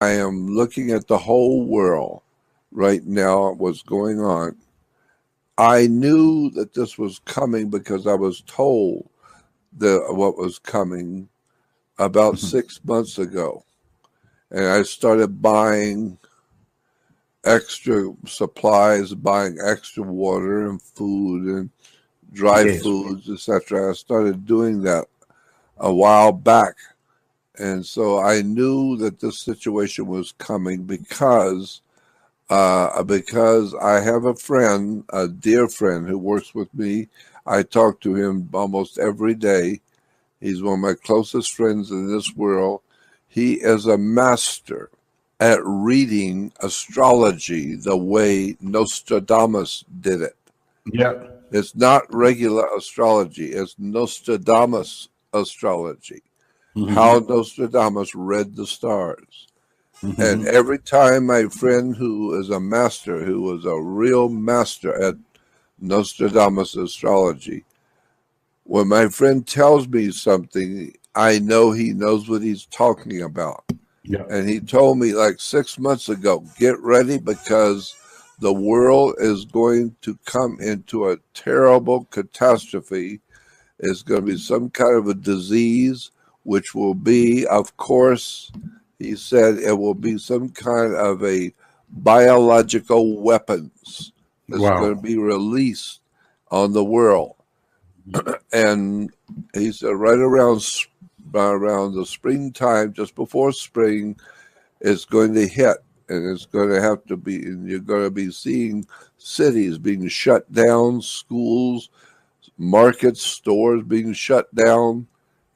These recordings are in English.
I am looking at the whole world right now, what's going on. I knew that this was coming because I was told what was coming about Mhm. 6 months ago. And I started buying extra supplies, buying extra water and food and dry Yes. foods, etc. I started doing that a while back. And so I knew that this situation was coming because I have a friend, a dear friend who works with me. I talk to him almost every day. He's one of my closest friends in this world. He is a master at reading astrology the way Nostradamus did it. Yeah. It's not regular astrology, it's Nostradamus astrology. How Hmm. Nostradamus read the stars. And Hmm. every time my friend who is a master, who was a real master at Nostradamus astrology, when my friend tells me something, I know he knows what he's talking about. Yeah. And he told me like 6 months ago, get ready because the world is going to come into a terrible catastrophe. It's going to be some kind of a disease, which will be, of course, he said it will be some kind of a biological weapons that's going to Wow. be released on the world. And he said right around the springtime, just before spring, it's going to hit, and it's going to have to be. And you're going to be seeing cities being shut down, schools, markets, stores being shut down.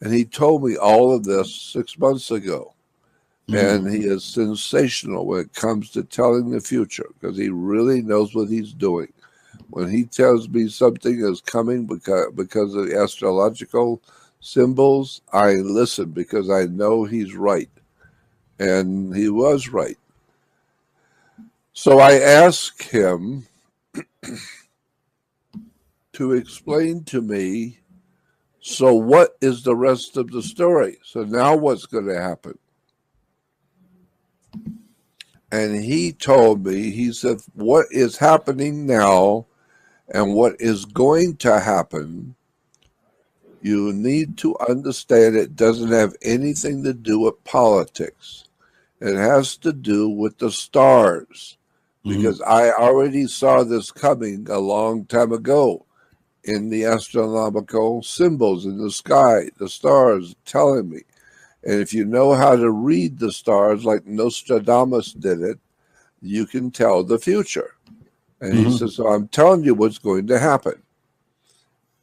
And he told me all of this 6 months ago. And Hmm. he is sensational when it comes to telling the future because he really knows what he's doing. When he tells me something is coming because of the astrological symbols, I listen because I know he's right. And he was right. So I asked him to explain to me, so what is the rest of the story? So now what's going to happen? And he told me, he said, what is happening now and what is going to happen, you need to understand it doesn't have anything to do with politics. It has to do with the stars because Hmm. I already saw this coming a long time ago in the astronomical symbols in the sky, the stars telling me. And if you know how to read the stars like Nostradamus did it, you can tell the future. And he Hmm. says, so I'm telling you what's going to happen.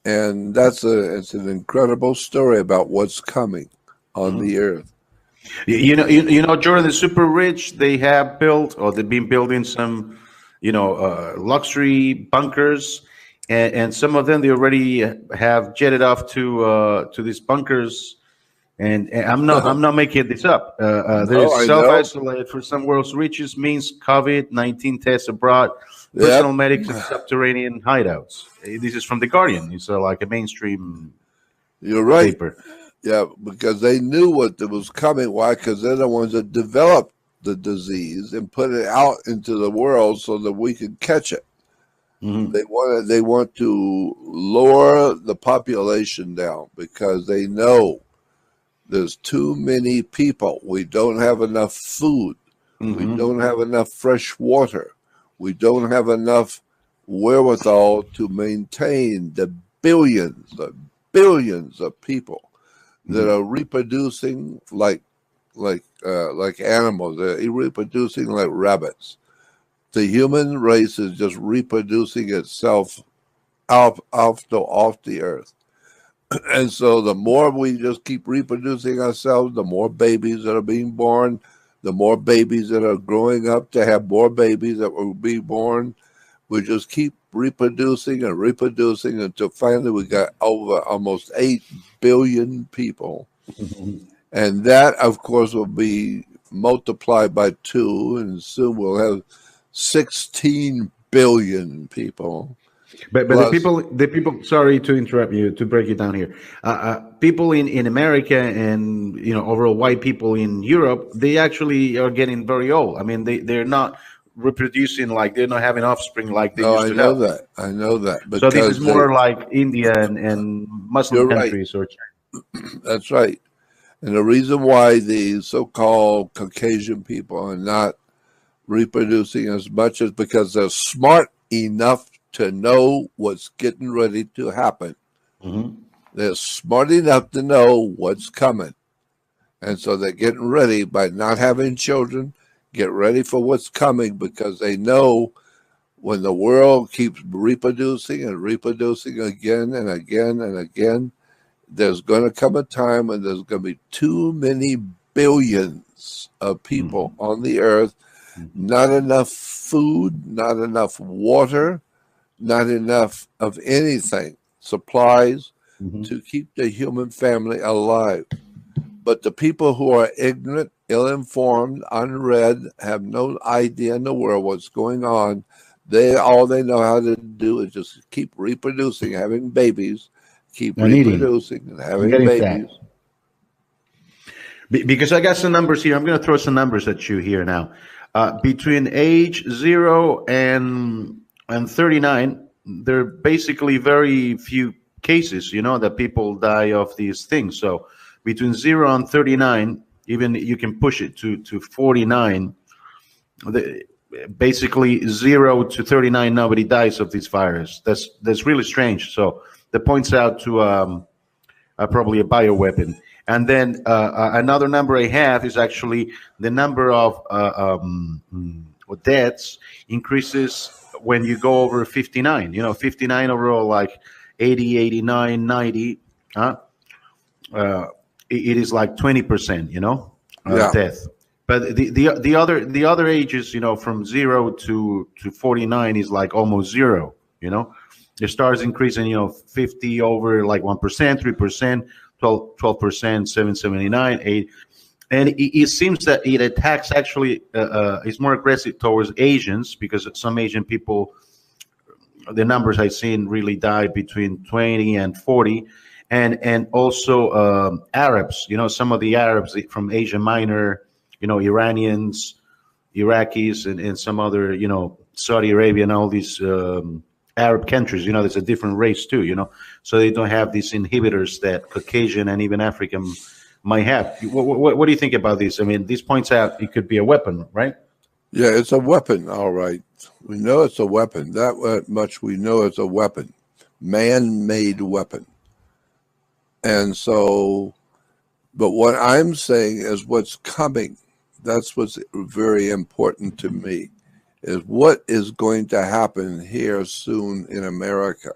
And it's an incredible story about what's coming on the earth. Jordan, the super rich, they have built or they've been building some, luxury bunkers, and some of them they already have jetted off to these bunkers. And I'm not making this up. No, There's I self know. isolate for some world's richest means COVID-19 tests abroad, Yep. personal medics in subterranean hideouts. This is from the Guardian. It's like a mainstream You're right. paper. Yeah, because they knew what was coming. Why? Because they're the ones that developed the disease and put it out into the world so that we could catch it. Hmm. They want to lower the population down because they know there's too many people. We don't have enough food. We don't Hmm. have enough fresh water. We don't have enough wherewithal to maintain the billions of people that are reproducing like animals. They're reproducing like rabbits. The human race is just reproducing itself off the earth. And so the more we just keep reproducing ourselves, the more babies that are being born, the more babies that are growing up to have more babies that will be born. We just keep reproducing and reproducing until finally we got over almost 8 billion people. And that, of course, will be multiplied by two, and soon we'll have 16 billion people. But Plus, the people. Sorry to interrupt you, to break it down here. People in America and overall white people in Europe, they actually are getting very old. I mean, they're not reproducing, like they're not having offspring like they no, used I to know have. that. I know that So this is because more like India and Muslim you're right. countries or That's right. And the reason why the so-called Caucasian people are not reproducing as much is because they're smart enough to know what's getting ready to happen. China. They're smart enough to know what's coming. And so they're getting ready by not having children, get ready for what's coming because they know when the world keeps reproducing and reproducing again and again and again, there's going to come a time when there's going to be too many billions of people on the earth, not enough food, not enough water, not enough of anything, supplies to keep the human family alive. But the people who are ignorant, ill-informed, unread, have no idea in the world what's going on, all they know how to do is just keep reproducing, having babies, keep And eating reproducing and and having getting fat. babies. Because I got some numbers here. I'm going to throw some numbers at you here now. Between age 0 and 39, there are basically very few cases, that people die of these things. So between 0 and 39, even you can push it to 49. Basically 0 to 39, nobody dies of this virus. That's really strange. So that points out to probably a bioweapon. And then another number I have is actually the number of deaths increases when you go over 59. 59 overall, like 80, 89, 90. It is like 20%, Yeah, death. But the other ages, from 0 to 49 is like almost zero. It starts increasing, 50 over like 1%, 3%, 12%, 779, 8. And it seems that it attacks actually is more aggressive towards Asians, because some Asian people, the numbers I've seen, really die between 20 and 40. And also Arabs, some of the Arabs from Asia Minor, Iranians, Iraqis, and some other, Saudi Arabia and all these Arab countries, there's a different race too, so they don't have these inhibitors that Caucasian and even African might have. What do you think about this? I mean, this points out it could be a weapon, right? yeah, it's a weapon, all right. We know it's a weapon. That much we know it's a weapon, man-made weapon. And so, but what I'm saying is what's coming. That's what's very important to me, is what is going to happen here soon in America,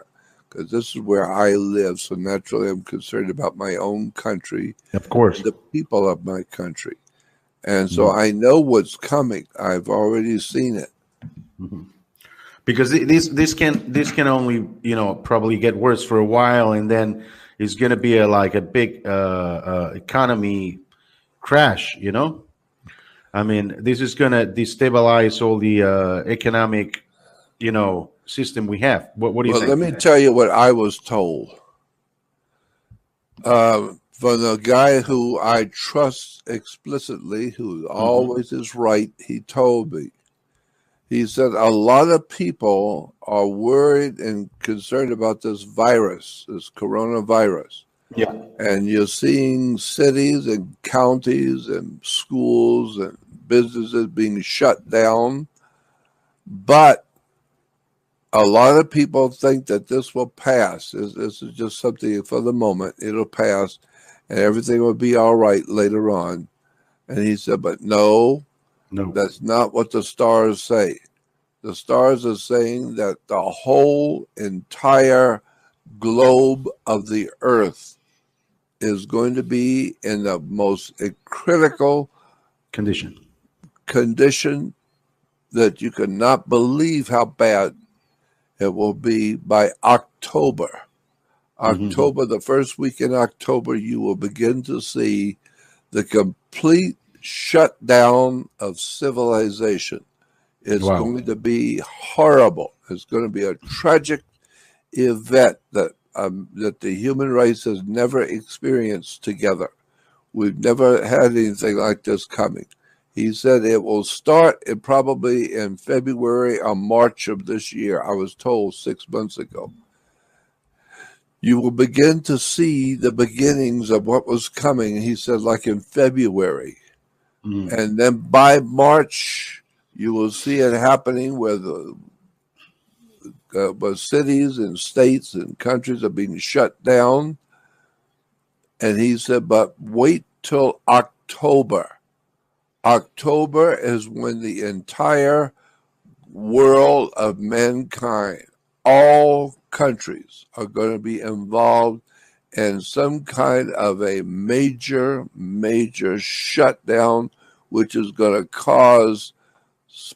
because this is where I live. So naturally, I'm concerned about my own country, Of course. the people of my country. And so I know what's coming. I've already seen it. Because this can only probably get worse for a while, and then it's going to be like a big economy crash. I mean, this is going to destabilize all the economic system we have. What do you Well, let think? me tell you what I was told. From the guy who I trust explicitly, who always is right, he told me. He said a lot of people are worried and concerned about this virus, this coronavirus. Yeah. And you're seeing cities and counties and schools and businesses being shut down. But a lot of people think that this will pass. This is just something for the moment. It'll pass and everything will be all right later on. And he said, but no, that's not what the stars say. The stars are saying that the whole entire globe of the earth is going to be in the most critical Condition that you cannot believe how bad it will be by October. October, the first week in October, you will begin to see the complete shutdown of civilization. It's going to be horrible. It's going to be a tragic event that the human race has never experienced together. We've never had anything like this coming. He said it will start probably in February or March of this year. I was told 6 months ago. You will begin to see the beginnings of what was coming. He said, like in February. And then by March, you will see it happening where where cities and states and countries are being shut down. And he said, but wait till October. October is when the entire world of mankind, all countries, are going to be involved in some kind of a major, major shutdown, which is going to cause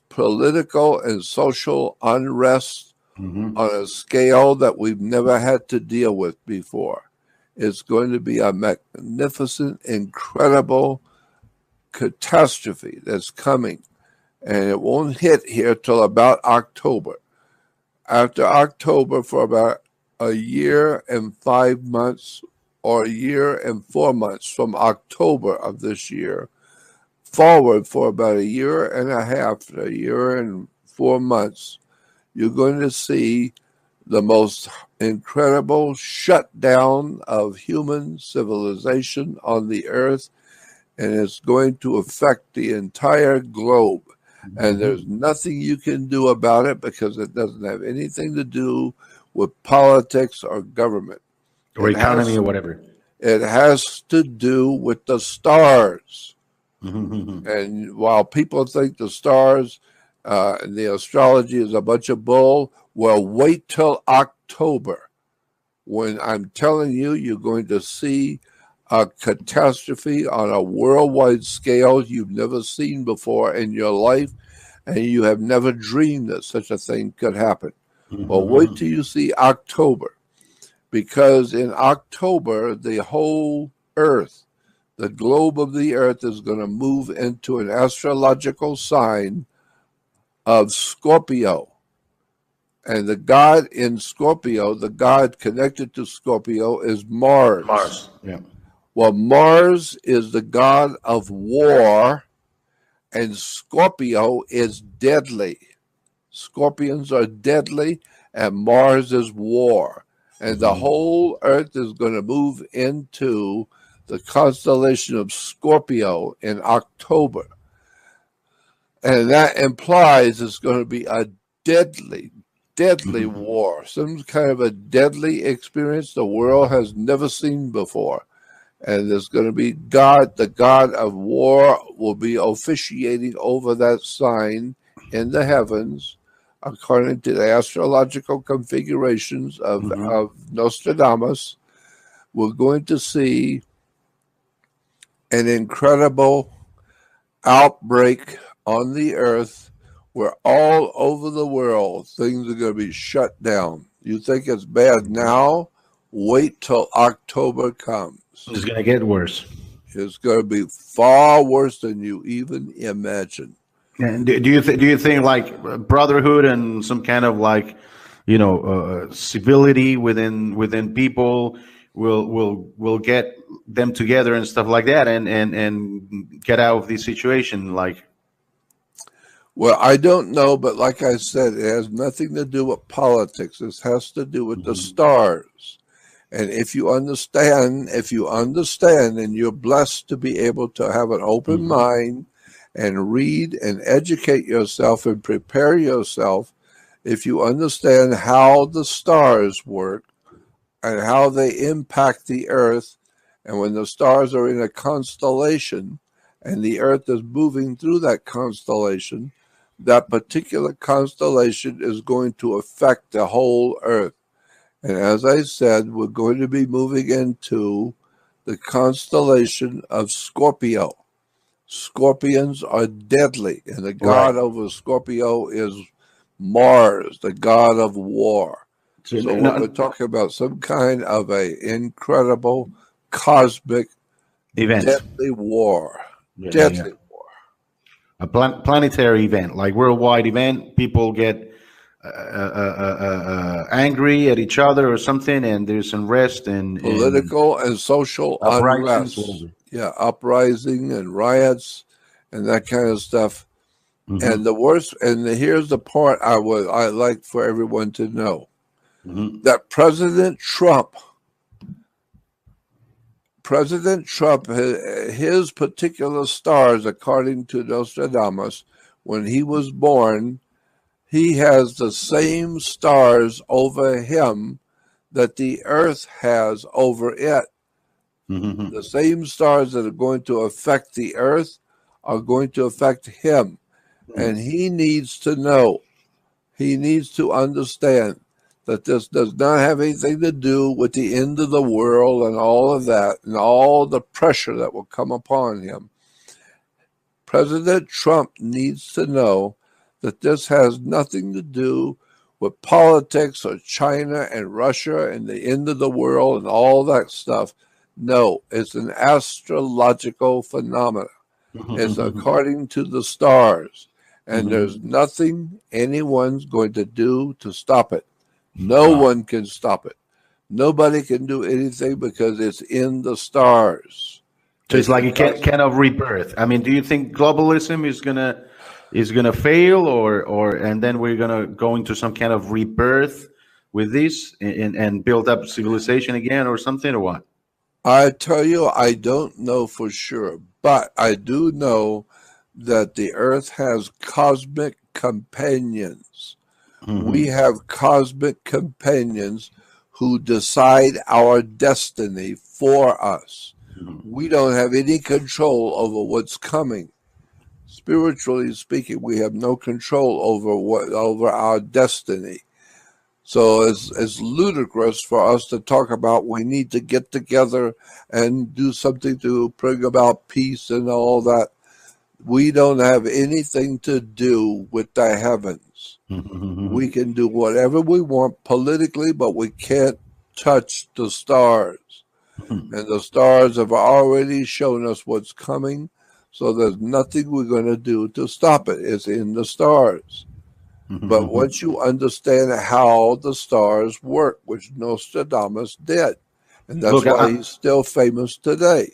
political and social unrest on a scale that we've never had to deal with before. It's going to be a magnificent, incredible catastrophe that's coming, and it won't hit here till about October. After October, for about a year and 5 months or a year and 4 months from October of this year forward, for about a year and a half, a year and 4 months, you're going to see the most incredible shutdown of human civilization on the earth, and it's going to affect the entire globe. And there's nothing you can do about it because it doesn't have anything to do with politics or government. Or economy or whatever. It has to do with the stars. And while people think the stars and the astrology is a bunch of bull, well, wait till October when I'm telling you you're going to see a catastrophe on a worldwide scale you've never seen before in your life, and you have never dreamed that such a thing could happen. Well, wait till you see October, because in October, the whole earth, the globe of the earth, is going to move into an astrological sign of Scorpio. And the god in Scorpio, the god connected to Scorpio, is Mars. Mars, yeah. Well, Mars is the god of war, and Scorpio is deadly. Scorpions are deadly, and Mars is war. And the whole earth is going to move into the constellation of Scorpio in October. And that implies it's going to be a deadly, deadly war, some kind of a deadly experience the world has never seen before. And there's going to be God, the God of war, will be officiating over that sign in the heavens, according to the astrological configurations of Nostradamus. We're going to see an incredible outbreak on the earth where all over the world things are going to be shut down. You think it's bad now? Wait till October comes. It's going to get worse. It's going to be far worse than you even imagine. And do you think like brotherhood and some kind of like, civility within people will get them together and stuff like that and get out of this situation? Like, well, I don't know, but like I said, it has nothing to do with politics. This has to do with the stars. And if you understand, and you're blessed to be able to have an open mind and read and educate yourself and prepare yourself, if you understand how the stars work and how they impact the earth, and when the stars are in a constellation and the earth is moving through that constellation, that particular constellation is going to affect the whole earth. And as I said, we're going to be moving into the constellation of Scorpio. Scorpions are deadly, and the god over Scorpio is Mars, the god of war. So we're talking about some kind of a incredible cosmic event, deadly war. War. A planetary event, like worldwide event. People get angry at each other or something, and there's unrest and Political and social uprisings, unrest. whatever. Yeah, uprising and riots and that kind of stuff. Hmm. And the worst, and here's the part I like for everyone to know Hmm. that President Trump, his particular stars, according to Nostradamus, when he was born, he has the same stars over him that the earth has over it. Hmm. The same stars that are going to affect the earth are going to affect him. And he needs to know, he needs to understand that this does not have anything to do with the end of the world and all of that and all the pressure that will come upon him. President Trump needs to know that this has nothing to do with politics or China and Russia and the end of the world and all that stuff. No, it's an astrological phenomenon. It's according to the stars, and there's nothing anyone's going to do to stop it. No Wow. one can stop it. Nobody can do anything because it's in the stars. So it's It's like a because kind of rebirth. I mean, do you think globalism is gonna fail, or and then we're gonna go into some kind of rebirth with this and build up civilization again or something, or what? I tell you, I don't know for sure, but I do know that the earth has cosmic companions. We Hmm. have cosmic companions who decide our destiny for us. We don't have any control over what's coming. Spiritually speaking, we have no control over our destiny. So it's ludicrous for us to talk about we need to get together and do something to bring about peace and all that. We don't have anything to do with the heavens. We can do whatever we want politically, but we can't touch the stars. And the stars have already shown us what's coming. So there's nothing we're going to do to stop it. It's in the stars. But once you understand how the stars work, which Nostradamus did, and that's Look, why he's still famous today.